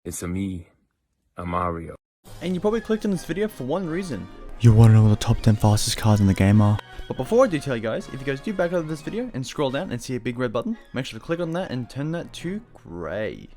It's me, Mario. And you probably clicked on this video for one reason. You want to know what the top 10 fastest cars in the game are? But before I do tell you guys, if you guys do back out of this video and scroll down and see a big red button, make sure to click on that and turn that to grey.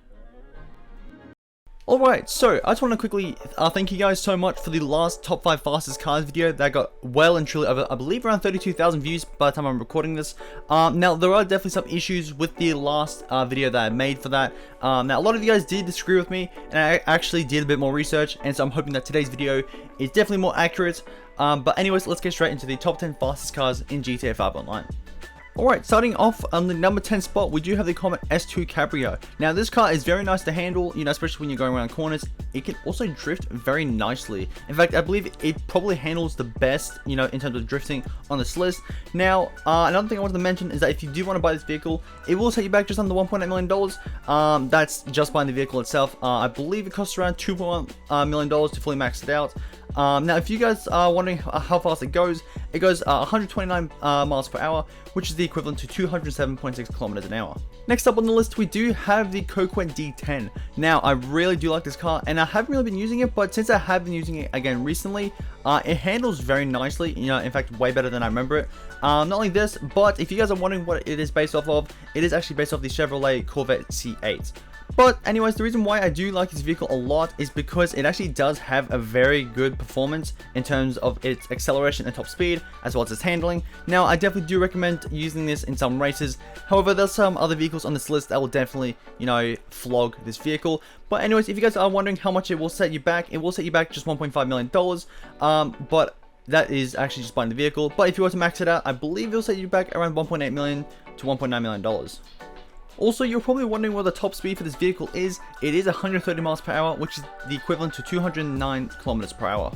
Alright, so I just want to quickly thank you guys so much for the last top 5 fastest cars video that got well and truly over, I believe, around 32,000 views by the time I'm recording this. Now, there are definitely some issues with the last video that I made for that. Now, a lot of you guys did disagree with me, and I actually did a bit more research, and so I'm hoping that today's video is definitely more accurate. But anyways, let's get straight into the top 10 fastest cars in GTA 5 Online. Alright, starting off on the number 10 spot, we do have the Corvette S2 Cabrio. Now, this car is very nice to handle, you know, especially when you're going around corners. It can also drift very nicely. In fact, I believe it probably handles the best, you know, in terms of drifting on this list. Now, another thing I wanted to mention is that if you do want to buy this vehicle, it will set you back just under $1.8 million. That's just buying the vehicle itself. I believe it costs around $2.1 million to fully max it out. Now, if you guys are wondering how fast it goes 129 miles per hour, which is the equivalent to 207.6 kilometers an hour. Next up on the list, we do have the Corvette D10. Now, I really do like this car, and I haven't really been using it, but since I have been using it again recently, it handles very nicely, you know, in fact, way better than I remember it. Not only this, but if you guys are wondering what it is based off of, it is actually based off the Chevrolet Corvette C8. But anyways, the reason why I do like this vehicle a lot is because it actually does have a very good performance in terms of its acceleration and top speed, as well as its handling. Now, I definitely do recommend using this in some races. However, there's some other vehicles on this list that will definitely, you know, flog this vehicle. But anyways, if you guys are wondering how much it will set you back, it will set you back just $1.5 million. But that is actually just buying the vehicle. But if you were to max it out, I believe it'll set you back around $1.8 million to $1.9 million. Also, you're probably wondering what the top speed for this vehicle is. It is 130 miles per hour, which is the equivalent to 209 kilometers per hour.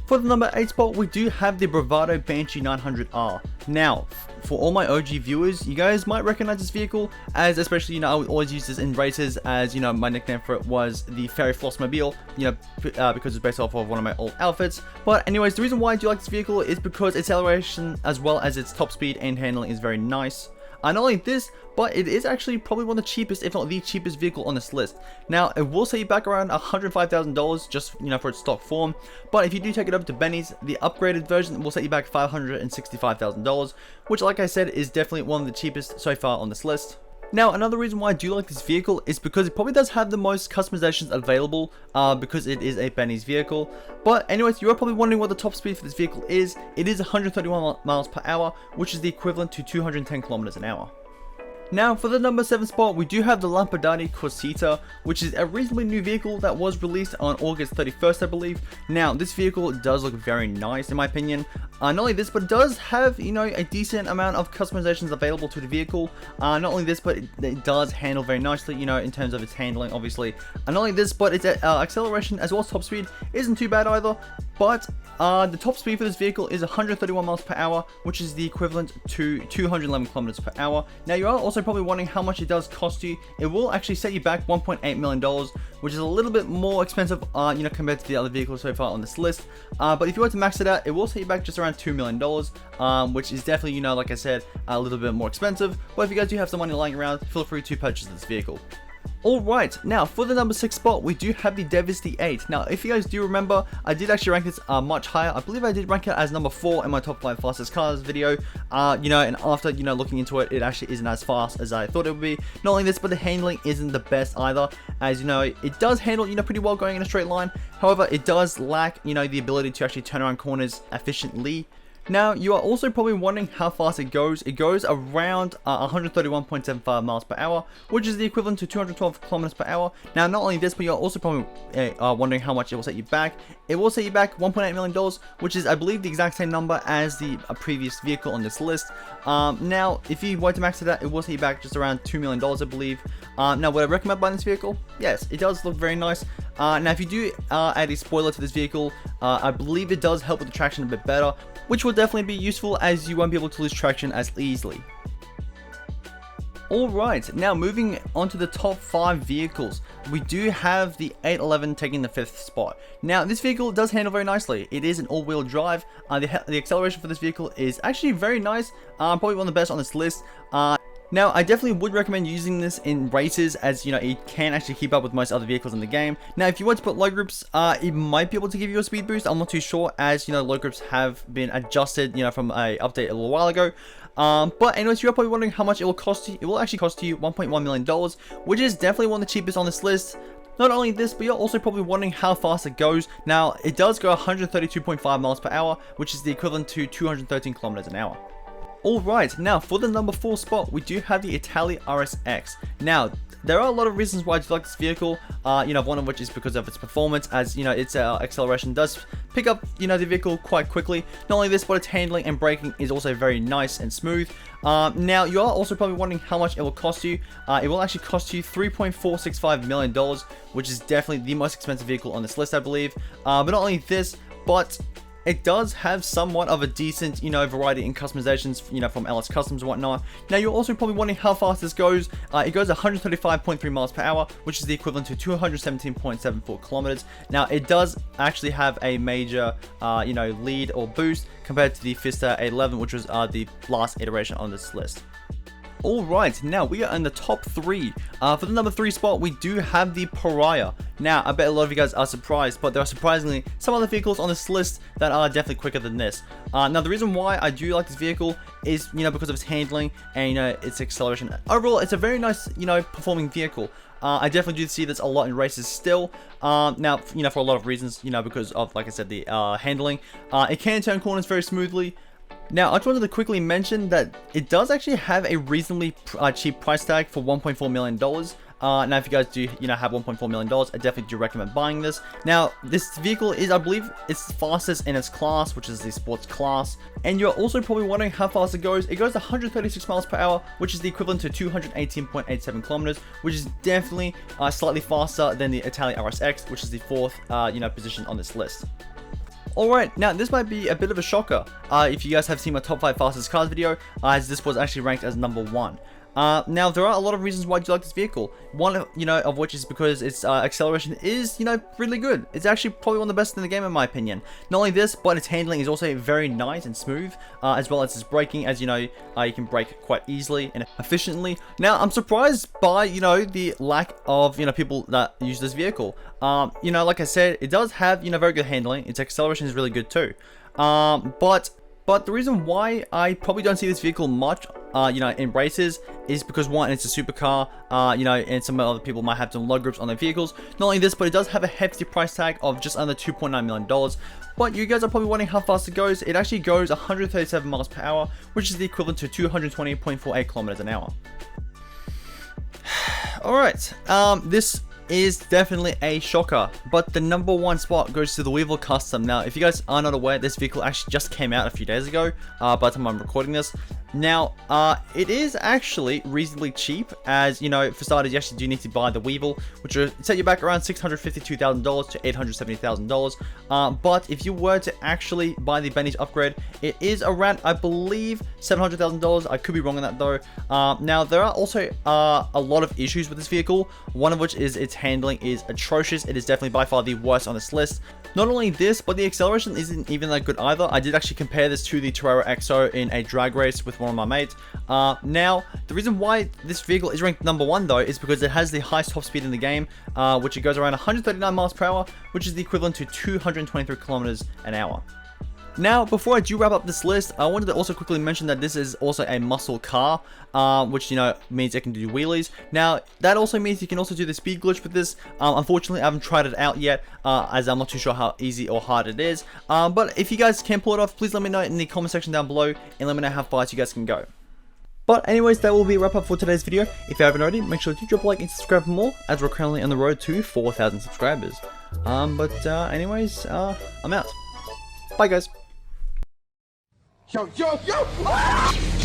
For the number 8 spot, we do have the Bravado Banshee 900R. Now, for all my OG viewers, you guys might recognize this vehicle, as especially, you know, I would always use this in races, as, you know, my nickname for it was the Fairy Flossmobile, you know, because it's based off of one of my old outfits. But anyways, the reason why I do like this vehicle is because its acceleration, as well as its top speed and handling, is very nice. Not only this, but it is actually probably one of the cheapest, if not the cheapest vehicle on this list. Now, it will set you back around $105,000 just, you know, for its stock form. But if you do take it up to Benny's, the upgraded version will set you back $565,000, which, like I said, is definitely one of the cheapest so far on this list. Now, another reason why I do like this vehicle is because it probably does have the most customizations available, because it is a Benny's vehicle. But anyways, you are probably wondering what the top speed for this vehicle is. It is 131 miles per hour, which is the equivalent to 210 kilometers an hour. Now, for the number 7 spot, we do have the Lampardani COSITA, which is a reasonably new vehicle that was released on August 31st, I believe. Now, this vehicle does look very nice, in my opinion. Not only this, but it does have, you know, a decent amount of customizations available to the vehicle. Not only this, but it does handle very nicely, you know, in terms of its handling, obviously. And not only this, but its acceleration as well as top speed isn't too bad either. But the top speed for this vehicle is 131 miles per hour, which is the equivalent to 211 kilometers per hour. Now, you are also probably wondering how much it does cost you. It will actually set you back $1.8 million, which is a little bit more expensive, you know, compared to the other vehicles so far on this list. But if you were to max it out, it will set you back just around $2 million, which is definitely, you know, like I said, a little bit more expensive. But if you guys do have some money lying around, feel free to purchase this vehicle. Alright, now for the number 6 spot, we do have the Davis D8. Now, if you guys do remember, I did actually rank this much higher. I believe I did rank it as number 4 in my top 5 fastest cars video. You know, and after, you know, looking into it, it actually isn't as fast as I thought it would be. Not only this, but the handling isn't the best either. As you know, it does handle, you know, pretty well going in a straight line. However, it does lack, you know, the ability to actually turn around corners efficiently. Now, you are also probably wondering how fast it goes. It goes around 131.75 miles per hour, which is the equivalent to 212 kilometers per hour. Now, not only this, but you're also probably wondering how much it will set you back. It will set you back $1.8 million, which is, I believe, the exact same number as the previous vehicle on this list. Now, if you were to max it out, it will set you back just around $2 million, I believe. Now, would I recommend buying this vehicle? Yes, it does look very nice. Now, if you do add a spoiler to this vehicle, I believe it does help with the traction a bit better, which will definitely be useful as you won't be able to lose traction as easily. Alright, now moving on to the top 5 vehicles, we do have the 811 taking the 5th spot. Now, this vehicle does handle very nicely. It is an all-wheel drive. The acceleration for this vehicle is actually very nice, probably one of the best on this list. Now, I definitely would recommend using this in races, as you know, it can actually keep up with most other vehicles in the game. Now, if you want to put low grips, it might be able to give you a speed boost. I'm not too sure, as you know, low grips have been adjusted, you know, from a update a little while ago. But anyways, you're probably wondering how much it will cost you. It will actually cost you $1.1 million, which is definitely one of the cheapest on this list. Not only this, but you're also probably wondering how fast it goes. Now, it does go 132.5 miles per hour, which is the equivalent to 213 kilometers an hour. Alright, now for the number 4 spot, we do have the Italia RSX. Now, there are a lot of reasons why I do like this vehicle, you know, one of which is because of its performance, as, you know, its acceleration does pick up, you know, the vehicle quite quickly. Not only this, but its handling and braking is also very nice and smooth. Now, you are also probably wondering how much it will cost you. It will actually cost you $3.465 million, which is definitely the most expensive vehicle on this list, I believe. But not only this, but it does have somewhat of a decent, you know, variety in customizations, you know, from LS Customs and whatnot. Now, you're also probably wondering how fast this goes. It goes 135.3 miles per hour, which is the equivalent to 217.74 kilometers. Now, it does actually have a major, you know, lead or boost compared to the Fiesta 811, which was the last iteration on this list. Alright, now we are in the top 3. For the number 3 spot, we do have the Pariah. Now, I bet a lot of you guys are surprised, but there are surprisingly some other vehicles on this list that are definitely quicker than this. Now, the reason why I do like this vehicle is, you know, because of its handling and, you know, its acceleration. Overall, it's a very nice, you know, performing vehicle. I definitely do see this a lot in races still. Now, you know, for a lot of reasons, you know, because of, like I said, the handling. It can turn corners very smoothly. Now, I just wanted to quickly mention that it does actually have a reasonably cheap price tag for $1.4 million. Now, if you guys do, you know, have $1.4 million, I definitely do recommend buying this. Now, this vehicle is, I believe, it's fastest in its class, which is the sports class. And you're also probably wondering how fast it goes. It goes 136 miles per hour, which is the equivalent to 218.87 kilometers, which is definitely slightly faster than the Italia RSX, which is the 4th, you know, position on this list. Alright, now this might be a bit of a shocker if you guys have seen my top 5 fastest cars video, as this was actually ranked as number 1. Now, there are a lot of reasons why I do like this vehicle. One, you know, of which is because its acceleration is, you know, really good. It's actually probably one of the best in the game, in my opinion. Not only this, but its handling is also very nice and smooth, as well as its braking. As you know, you can brake quite easily and efficiently. Now, I'm surprised by, you know, the lack of, you know, people that use this vehicle. You know, like I said, it does have, you know, very good handling. Its acceleration is really good too. But the reason why I probably don't see this vehicle much, you know, in races is because, one, it's a supercar, you know, and some other people might have some low grips on their vehicles. Not only this, but it does have a hefty price tag of just under $2.9 million. But you guys are probably wondering how fast it goes. It actually goes 137 miles per hour, which is the equivalent to 220.48 kilometers an hour. Alright, this is definitely a shocker, but the number 1 spot goes to the Weevil Custom. Now, if you guys are not aware, this vehicle actually just came out a few days ago, by the time I'm recording this. Now, it is actually reasonably cheap, as, you know, for starters, you actually do need to buy the Weevil, which will set you back around $652,000 to $870,000. But if you were to actually buy the Banshee upgrade, it is around, I believe, $700,000. I could be wrong on that, though. Now, there are also a lot of issues with this vehicle, one of which is its handling is atrocious. It is definitely by far the worst on this list. Not only this, but the acceleration isn't even that good either. I did actually compare this to the Torero XO in a drag race with one of my mates. Now, the reason why this vehicle is ranked number 1 though is because it has the highest top speed in the game, which it goes around 139 miles per hour, which is the equivalent to 223 kilometers an hour. Now, before I do wrap up this list, I wanted to also quickly mention that this is also a muscle car, which, you know, means it can do wheelies. Now, that also means you can also do the speed glitch with this. Unfortunately, I haven't tried it out yet, as I'm not too sure how easy or hard it is. But if you guys can pull it off, please let me know in the comment section down below, and let me know how fast you guys can go. But anyways, that will be a wrap up for today's video. If you haven't already, make sure to drop a like and subscribe for more, as we're currently on the road to 4,000 subscribers. Anyways, I'm out. Bye, guys. Yo, yo, yo! Ah!